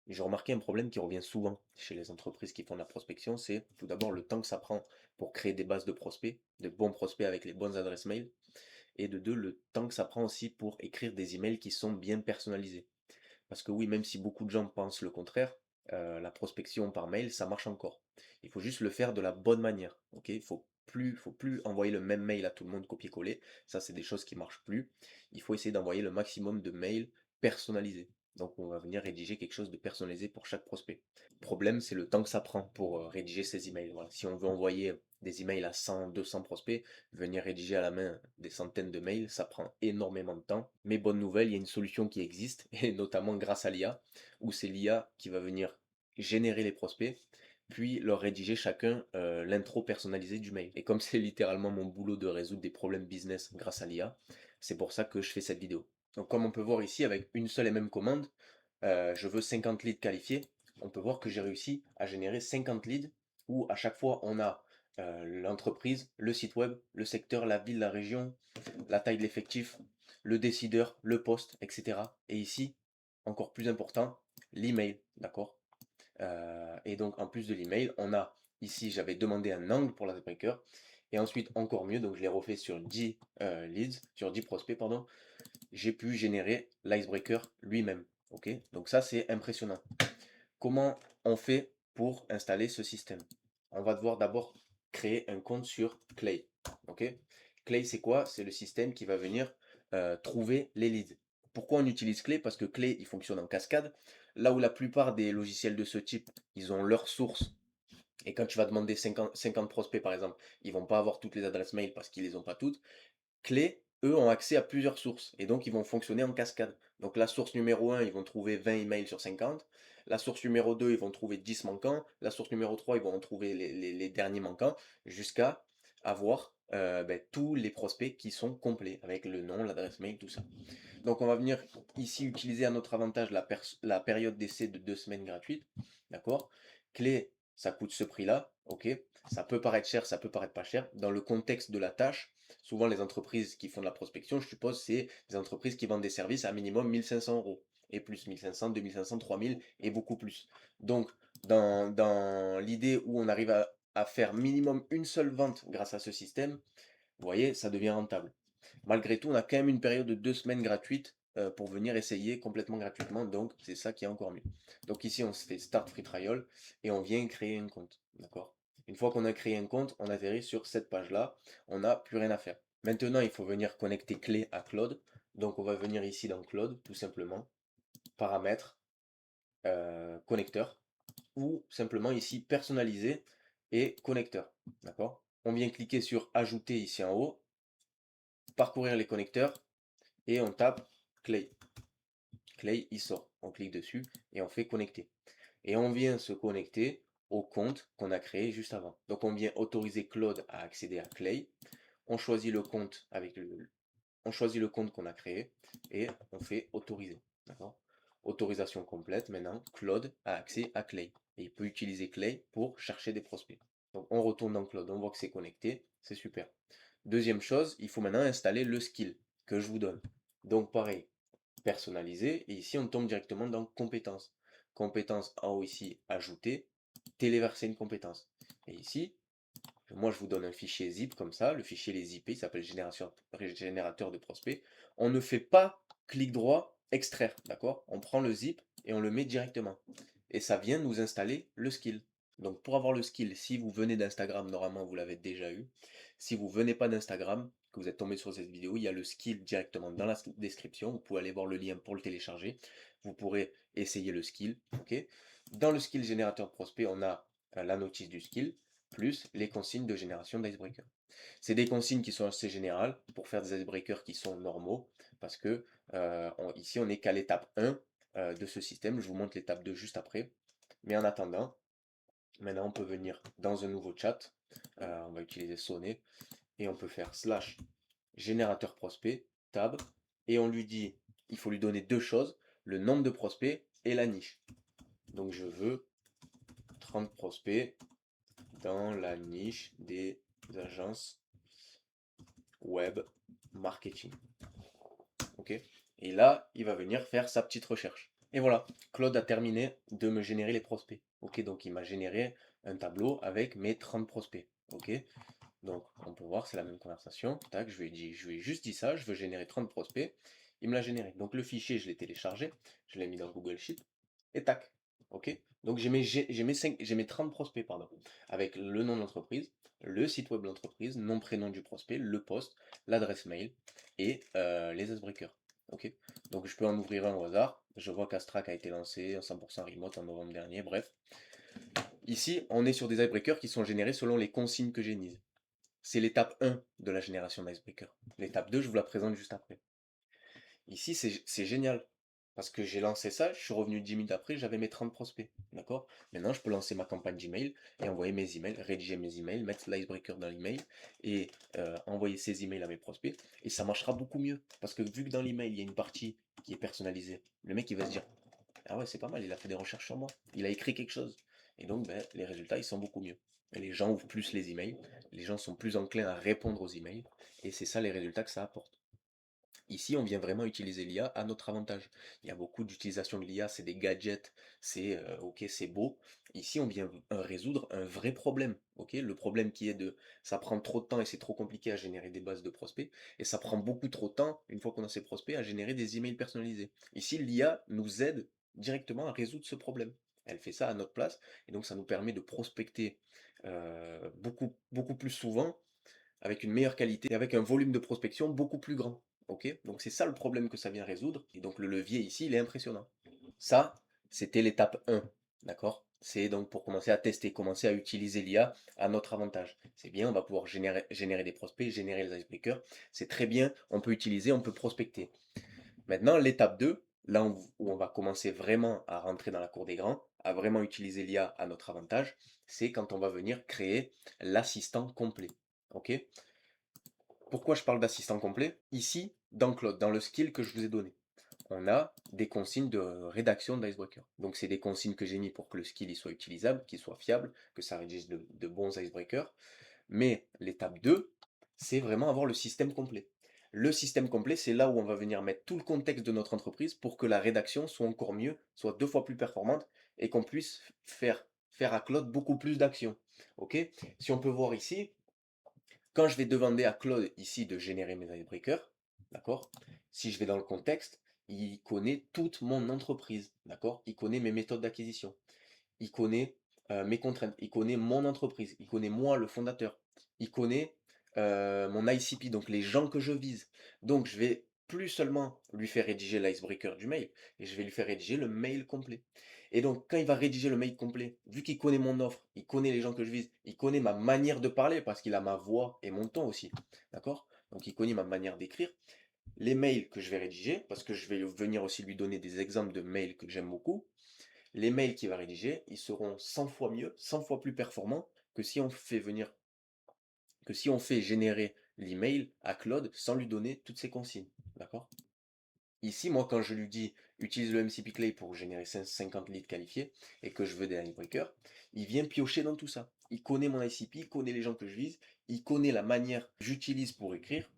j'ai remarqué un problème qui revient souvent chez les entreprises qui font de la prospection, c'est tout d'abord le temps que ça prend pour créer des bases de prospects, de bons prospects avec les bonnes adresses mail, et de deux, le temps que ça prend aussi pour écrire des emails qui sont bien personnalisés. Parce que oui, même si beaucoup de gens pensent le contraire, la prospection par mail, ça marche encore. Il faut juste le faire de la bonne manière. Ok, il faut plus envoyer le même mail à tout le monde copier-coller. Ça, c'est des choses qui marchent plus. Il faut essayer d'envoyer le maximum de mails personnalisés. Donc, on va venir rédiger quelque chose de personnalisé pour chaque prospect. Le problème, c'est le temps que ça prend pour rédiger ces emails. Voilà. Si on veut envoyer des emails à 100, 200 prospects, venir rédiger à la main des centaines de mails, ça prend énormément de temps. Mais bonne nouvelle, il y a une solution qui existe, et notamment grâce à l'IA, où c'est l'IA qui va venir générer les prospects, puis leur rédiger chacun l'intro personnalisée du mail. Et comme c'est littéralement mon boulot de résoudre des problèmes business grâce à l'IA, c'est pour ça que je fais cette vidéo. Donc comme on peut voir ici, avec une seule et même commande, je veux 50 leads qualifiés. On peut voir que j'ai réussi à générer 50 leads, où à chaque fois on a l'entreprise, le site web, le secteur, la ville, la région, la taille de l'effectif, le décideur, le poste, etc. Et ici, encore plus important, l'email, d'accord. Et donc en plus de l'email, on a ici, j'avais demandé un angle pour l'icebreaker, et ensuite encore mieux, donc je l'ai refait sur 10 leads, sur 10 prospects, pardon, j'ai pu générer l'icebreaker lui-même. Ok, donc ça c'est impressionnant. Comment on fait pour installer ce système? On va devoir d'abord créer un compte sur Clay. Ok, Clay, c'est quoi? C'est le système qui va venir trouver les leads. Pourquoi on utilise Clay? Parce que Clay, il fonctionne en cascade. Là où la plupart des logiciels de ce type, ils ont leur source. Et quand tu vas demander 50 prospects, par exemple, ils vont pas avoir toutes les adresses mail parce qu'ils les ont pas toutes. Clés, eux, ont accès à plusieurs sources et donc ils vont fonctionner en cascade. Donc la source numéro 1, ils vont trouver 20 emails sur 50. La source numéro 2, ils vont trouver 10 manquants. La source numéro 3, ils vont en trouver les derniers manquants jusqu'à avoir tous les prospects qui sont complets avec le nom, l'adresse mail, tout ça. Donc on va venir ici utiliser à notre avantage la période d'essai de 2 semaines gratuite. D'accord. Clé, ça coûte ce prix-là. Ok. Ça peut paraître cher, ça peut paraître pas cher. Dans le contexte de la tâche, souvent les entreprises qui font de la prospection, je suppose, c'est des entreprises qui vendent des services à minimum 1500 euros. Et plus 1500, 2500, 3000 et beaucoup plus. Donc dans l'idée où on arrive à faire minimum une seule vente grâce à ce système, vous voyez, ça devient rentable. Malgré tout, on a quand même une période de 2 semaines gratuite pour venir essayer complètement gratuitement, donc c'est ça qui est encore mieux. Donc ici, on se fait Start Free Trial et on vient créer un compte, d'accord? Une fois qu'on a créé un compte, on atterrit sur cette page-là, on n'a plus rien à faire. Maintenant, il faut venir connecter clé à Cloud, donc on va venir ici dans Cloud, tout simplement, paramètres, connecteur, ou simplement ici personnaliser et connecteur, d'accord? On vient cliquer sur Ajouter ici en haut, parcourir les connecteurs, et on tape Clay. Clay, il sort. On clique dessus et on fait connecter. Et on vient se connecter au compte qu'on a créé juste avant. Donc on vient autoriser Claude à accéder à Clay. On choisit le compte on choisit le compte qu'on a créé et on fait autoriser. D'accord? Autorisation complète. Maintenant, Claude a accès à Clay. Et il peut utiliser Clay pour chercher des prospects. Donc on retourne dans Claude, on voit que c'est connecté, c'est super. Deuxième chose, il faut maintenant installer le skill que je vous donne. Donc pareil, personnaliser, et ici on tombe directement dans compétences. Compétences en haut ici, ajouter, téléverser une compétence. Et ici, moi je vous donne un fichier zip comme ça, le fichier les IP, il s'appelle générateur de prospects. On ne fait pas clic droit, extraire, d'accord? On prend le zip et on le met directement. Et ça vient nous installer le skill. Donc pour avoir le skill, si vous venez d'Instagram, normalement vous l'avez déjà eu. Si vous venez pas d'Instagram, que vous êtes tombé sur cette vidéo, il y a le skill directement dans la description. Vous pouvez aller voir le lien pour le télécharger. Vous pourrez essayer le skill. Ok. Dans le skill générateur de prospect, on a la notice du skill plus les consignes de génération d'icebreaker. C'est des consignes qui sont assez générales pour faire des icebreakers qui sont normaux, parce que ici on n'est qu'à l'étape 1 de ce système. Je vous montre l'étape 2 juste après. Mais en attendant, maintenant on peut venir dans un nouveau chat, on va utiliser sonner, et on peut faire slash générateur prospect, tab, et on lui dit, il faut lui donner deux choses, le nombre de prospects et la niche. Donc je veux 30 prospects dans la niche des agences web marketing. Ok. Et là, il va venir faire sa petite recherche. Et voilà, Claude a terminé de me générer les prospects. Ok, donc il m'a généré un tableau avec mes 30 prospects. Ok, donc on peut voir, c'est la même conversation. Tac, je lui ai juste dit ça, je veux générer 30 prospects. Il me l'a généré. Donc le fichier, je l'ai téléchargé, je l'ai mis dans Google Sheet, et tac. Ok, donc j'ai mes 30 prospects, pardon, avec le nom de l'entreprise, le site web de l'entreprise, nom, prénom du prospect, le poste, l'adresse mail et les icebreakers. Ok, donc je peux en ouvrir un au hasard. Je vois qu'Astrac a été lancé en 100% remote en novembre dernier. Bref, ici, on est sur des icebreakers qui sont générés selon les consignes que j'ai mises. C'est l'étape 1 de la génération d'icebreakers. L'étape 2, je vous la présente juste après. Ici, c'est génial. Parce que j'ai lancé ça, je suis revenu 10 minutes après, j'avais mes 30 prospects. D'accord? Maintenant, je peux lancer ma campagne Gmail et envoyer mes emails, rédiger mes emails, mettre l'icebreaker dans l'email et envoyer ces emails à mes prospects. Et ça marchera beaucoup mieux. Parce que vu que dans l'email, il y a une partie qui est personnalisée, le mec, il va se dire, ah ouais, c'est pas mal, il a fait des recherches sur moi. Il a écrit quelque chose. Et donc, ben, les résultats, ils sont beaucoup mieux. Et les gens ouvrent plus les emails, les gens sont plus enclins à répondre aux emails. Et c'est ça les résultats que ça apporte. Ici, on vient vraiment utiliser l'IA à notre avantage. Il y a beaucoup d'utilisation de l'IA, c'est des gadgets, c'est ok, c'est beau. Ici, on vient résoudre un vrai problème. Ok, le problème qui est de ça prend trop de temps et c'est trop compliqué à générer des bases de prospects, et ça prend beaucoup trop de temps, une fois qu'on a ces prospects, à générer des emails personnalisés. Ici, l'IA nous aide directement à résoudre ce problème. Elle fait ça à notre place, et donc ça nous permet de prospecter beaucoup plus souvent avec une meilleure qualité et avec un volume de prospection beaucoup plus grand. Ok, donc c'est ça le problème que ça vient résoudre. Et donc le levier ici, il est impressionnant. Ça, c'était l'étape 1. D'accord? C'est donc pour commencer à tester, commencer à utiliser l'IA à notre avantage. C'est bien, on va pouvoir générer des prospects, générer les icebreakers. C'est très bien, on peut utiliser, on peut prospecter. Maintenant, l'étape 2, là où on va commencer vraiment à rentrer dans la cour des grands, à vraiment utiliser l'IA à notre avantage, c'est quand on va venir créer l'assistant complet. Ok? Pourquoi je parle d'assistant complet? Ici, dans Claude, dans le skill que je vous ai donné, on a des consignes de rédaction d'icebreaker. Donc c'est des consignes que j'ai mis pour que le skill il soit utilisable, qu'il soit fiable, que ça rédige de bons icebreakers. Mais l'étape 2, c'est vraiment avoir le système complet. Le système complet, c'est là où on va venir mettre tout le contexte de notre entreprise pour que la rédaction soit encore mieux, soit 2 fois plus performante et qu'on puisse faire à Claude beaucoup plus d'actions. Ok? Si on peut voir ici, quand je vais demander à Claude ici de générer mes icebreakers, d'accord? Si je vais dans le contexte, il connaît toute mon entreprise, d'accord? Il connaît mes méthodes d'acquisition, il connaît mes contraintes, il connaît mon entreprise, il connaît moi, le fondateur, il connaît mon ICP, donc les gens que je vise. Donc je vais plus seulement lui faire rédiger l'icebreaker du mail, et je vais lui faire rédiger le mail complet. Et donc quand il va rédiger le mail complet, vu qu'il connaît mon offre, il connaît les gens que je vise, il connaît ma manière de parler, parce qu'il a ma voix et mon ton aussi, d'accord? Donc il connaît ma manière d'écrire, les mails que je vais rédiger, parce que je vais venir aussi lui donner des exemples de mails que j'aime beaucoup, les mails qu'il va rédiger, ils seront 100 fois mieux, 100 fois plus performants que si on fait venir, que si on fait générer l'email à Claude sans lui donner toutes ses consignes. D'accord? Ici, moi, quand je lui dis utilise le MCP Clay pour générer 50 leads qualifiés et que je veux des icebreakers, il vient piocher dans tout ça. Il connaît mon ICP, il connaît les gens que je vise, il connaît la manière que j'utilise pour écrire,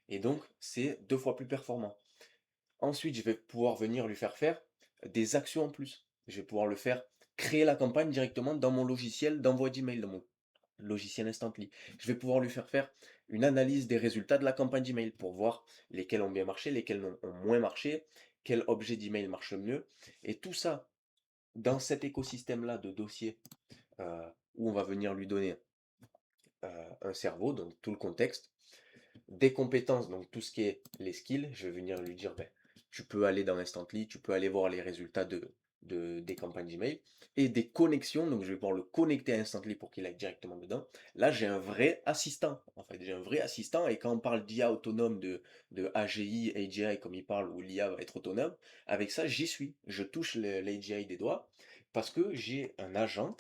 et donc c'est 2 fois plus performant. Ensuite, je vais pouvoir venir lui faire des actions en plus. Je vais pouvoir le faire créer la campagne directement dans mon logiciel d'envoi d'email, dans mon logiciel Instantly. Je vais pouvoir lui faire une analyse des résultats de la campagne d'email pour voir lesquels ont bien marché, lesquels ont moins marché, quel objet d'email marche le mieux. Et tout ça, dans cet écosystème-là de dossiers où on va venir lui donner un cerveau, donc tout le contexte, des compétences, donc tout ce qui est les skills, je vais venir lui dire, ben, tu peux aller dans Instantly, tu peux aller voir les résultats des campagnes d'email, et des connexions, donc je vais pouvoir le connecter à Instantly pour qu'il aille directement dedans. Là, j'ai un vrai assistant, en fait, j'ai un vrai assistant, et quand on parle d'IA autonome, de AGI, AGI, comme il parle, où l'IA va être autonome, avec ça, j'y suis. Je touche l'AGI des doigts, parce que j'ai un agent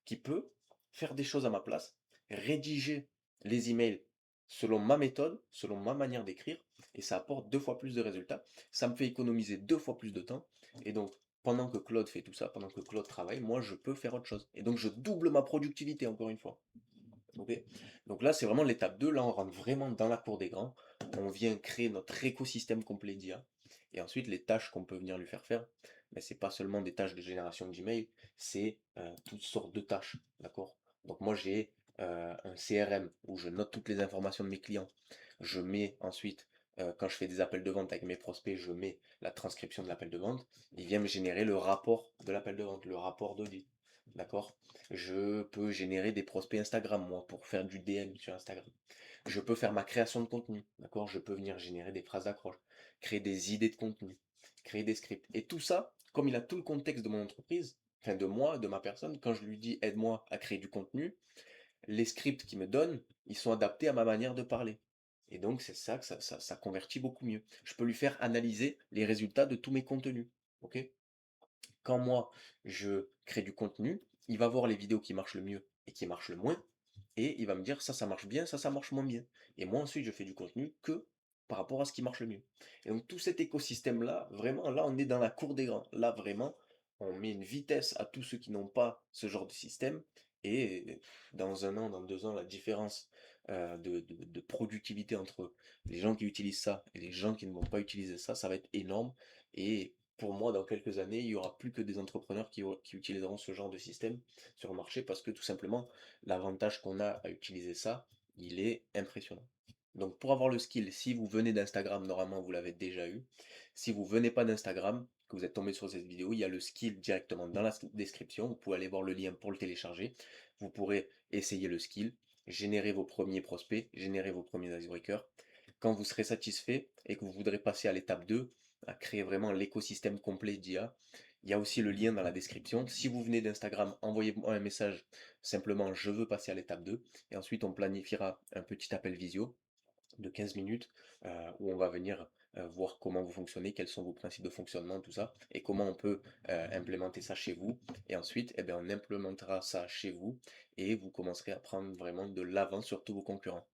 qui peut faire des choses à ma place, rédiger les emails selon ma méthode, selon ma manière d'écrire, et ça apporte 2 fois plus de résultats. Ça me fait économiser 2 fois plus de temps, et donc pendant que Claude fait tout ça, pendant que Claude travaille, moi je peux faire autre chose. Et donc je double ma productivité encore une fois. Ok, donc là c'est vraiment l'étape 2, là on rentre vraiment dans la cour des grands, on vient créer notre écosystème complet d'IA, Et ensuite, les tâches qu'on peut venir lui faire faire, mais c'est pas seulement des tâches de génération d'email, c'est toutes sortes de tâches, d'accord? Donc moi, j'ai un CRM où je note toutes les informations de mes clients. Je mets ensuite, quand je fais des appels de vente avec mes prospects, je mets la transcription de l'appel de vente. Il vient me générer le rapport de l'appel de vente, le rapport d'audit. D'accord? Je peux générer des prospects Instagram, moi, pour faire du DM sur Instagram. Je peux faire ma création de contenu, d'accord? Je peux venir générer des phrases d'accroche, créer des idées de contenu, créer des scripts. Et tout ça, comme il a tout le contexte de mon entreprise, enfin de moi, de ma personne, quand je lui dis aide-moi à créer du contenu, les scripts qu'il me donne, ils sont adaptés à ma manière de parler. Et donc c'est ça que ça convertit beaucoup mieux. Je peux lui faire analyser les résultats de tous mes contenus. Ok? Quand moi, je crée du contenu, il va voir les vidéos qui marchent le mieux et qui marchent le moins, et il va me dire ça marche bien, ça marche moins bien. Et moi ensuite, je fais du contenu que par rapport à ce qui marche le mieux. Et donc tout cet écosystème-là, vraiment, là, on est dans la cour des grands. Là, vraiment, on met une vitesse à tous ceux qui n'ont pas ce genre de système, et dans un an, dans 2 ans, la différence de productivité entre les gens qui utilisent ça et les gens qui ne vont pas utiliser ça, ça va être énorme. Et pour moi, dans quelques années, il y aura plus que des entrepreneurs qui utiliseront ce genre de système sur le marché parce que tout simplement, l'avantage qu'on a à utiliser ça, il est impressionnant. Donc pour avoir le skill, si vous venez d'Instagram, normalement vous l'avez déjà eu. Si vous venez pas d'Instagram, que vous êtes tombé sur cette vidéo, il y a le skill directement dans la description. Vous pouvez aller voir le lien pour le télécharger. Vous pourrez essayer le skill, générer vos premiers prospects, générer vos premiers icebreakers. Quand vous serez satisfait et que vous voudrez passer à l'étape 2, à créer vraiment l'écosystème complet d'IA, il y a aussi le lien dans la description. Si vous venez d'Instagram, envoyez-moi un message simplement je veux passer à l'étape 2 et ensuite on planifiera un petit appel visio de 15 minutes où on va venir voir comment vous fonctionnez, quels sont vos principes de fonctionnement, tout ça, et comment on peut implémenter ça chez vous. Et ensuite, eh bien, on implémentera ça chez vous et vous commencerez à prendre vraiment de l'avance sur tous vos concurrents.